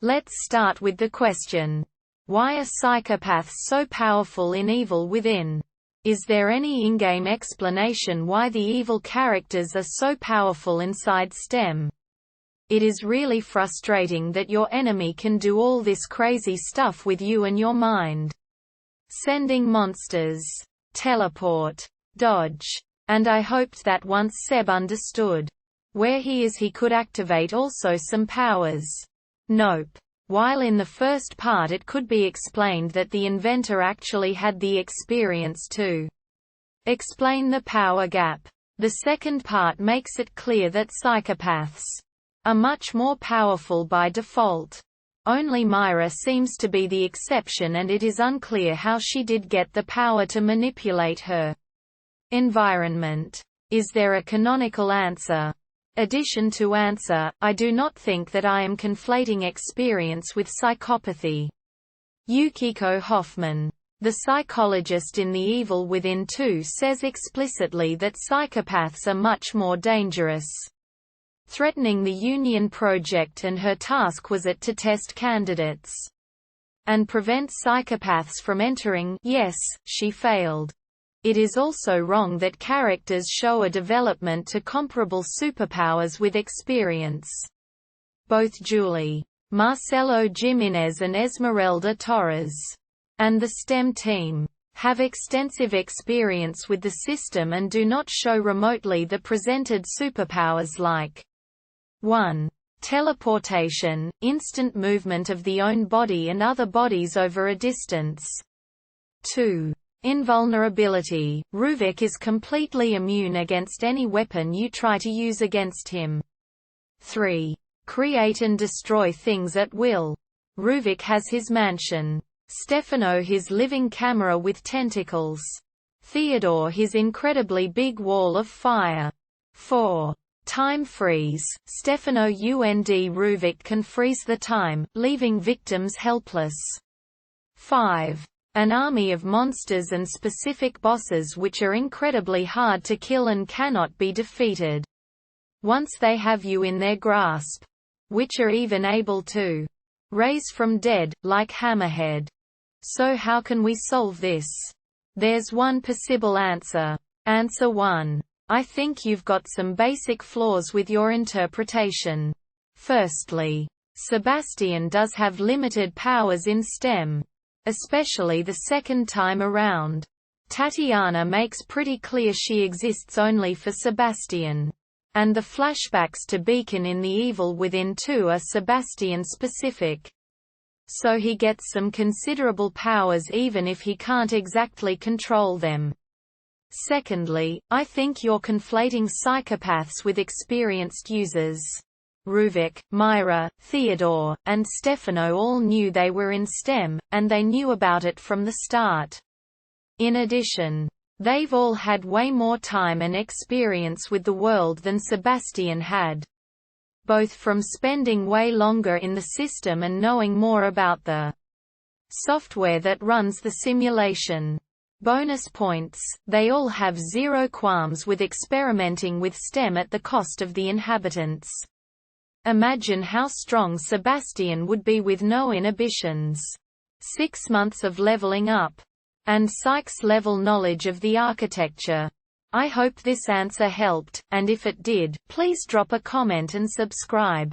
Let's start with the question. Why are psychopaths so powerful in Evil Within? Is there any in-game explanation why the evil characters are so powerful inside STEM? It is really frustrating that your enemy can do all this crazy stuff with you and your mind. Sending monsters. Teleport. Dodge. And I hoped that once Seb understood where he is he could activate also some powers. Nope. While in the first part it could be explained that the inventor actually had the experience to explain the power gap, the second part makes it clear that psychopaths are much more powerful by default. Only Myra seems to be the exception, and it is unclear how she did get the power to manipulate her environment. Is there a canonical answer? Addition to answer, I do not think that I am conflating experience with psychopathy. Yukiko Hoffman, the psychologist in The Evil Within 2, says explicitly that psychopaths are much more dangerous, threatening the Union Project, and her task was to test candidates and prevent psychopaths from entering. Yes, she failed. It is also wrong that characters show a development to comparable superpowers with experience. Both Julie, Marcelo Jimenez and Esmeralda Torres, and the STEM team, have extensive experience with the system and do not show remotely the presented superpowers like 1. Teleportation, instant movement of the own body and other bodies over a distance. 2. Invulnerability. Ruvik is completely immune against any weapon you try to use against him. 3. Create and destroy things at will. Ruvik has his mansion. Stefano his living camera with tentacles. Theodore his incredibly big wall of fire. 4. Time freeze. Stefano and Ruvik can freeze the time, leaving victims helpless. 5. An army of monsters and specific bosses which are incredibly hard to kill and cannot be defeated once they have you in their grasp, which are even able to raise from dead, like Hammerhead. So how can we solve this? There's one possible answer. Answer 1. I think you've got some basic flaws with your interpretation. Firstly, Sebastian does have limited powers in STEM, especially the second time around. Tatiana makes pretty clear she exists only for Sebastian. And the flashbacks to Beacon in The Evil Within 2 are Sebastian-specific. So he gets some considerable powers even if he can't exactly control them. Secondly, I think you're conflating psychopaths with experienced users. Ruvik, Myra, Theodore, and Stefano all knew they were in STEM, and they knew about it from the start. In addition, they've all had way more time and experience with the world than Sebastian had, both from spending way longer in the system and knowing more about the software that runs the simulation. Bonus points, they all have zero qualms with experimenting with STEM at the cost of the inhabitants. Imagine how strong Sebastian would be with no inhibitions. 6 months of leveling up. And Psych's level knowledge of the architecture. I hope this answer helped, and if it did, please drop a comment and subscribe.